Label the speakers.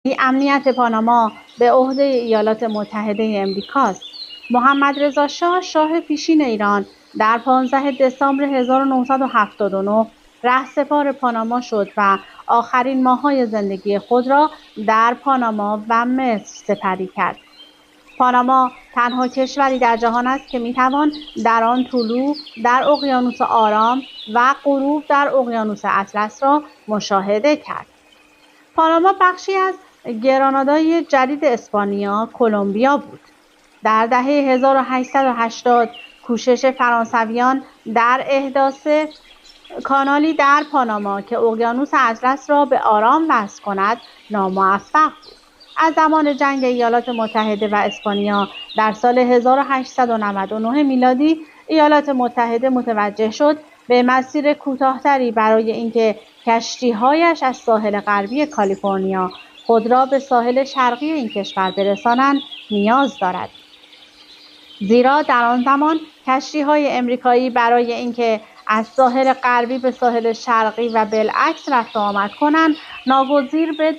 Speaker 1: امنیت پاناما به عهده ایالات متحده امریکاست. محمد رضا شاه، شاه پیشین ایران، در 15 دسامبر 1979 رهسپار پاناما شد و آخرین ماه‌های زندگی خود را در پاناما و مصر سپری کرد. پاناما تنها کشوری در جهان است که میتوان در آن طلوع در اقیانوس آرام و غروب در اقیانوس اطلس را مشاهده کرد. پاناما بخشی از گرانادای جدید اسپانیا کلمبیا بود. در دهه 1880 کوشش فرانسویان در احداث کانالی در پاناما که اقیانوس اطلس را به آرام وصل کند ناموفق بود. از زمان جنگ ایالات متحده و اسپانیا در سال 1899 میلادی ایالات متحده متوجه شد به مسیر کوتاه‌تری برای اینکه کشتی‌هایش از ساحل غربی کالیفرنیا خود را به ساحل شرقی این کشور برسانند نیاز دارد. زیرا در آن زمان کشتی‌های امریکایی برای اینکه از ساحل غربی به ساحل شرقی و بالعکس رفت و آمد کنند ناگزیر به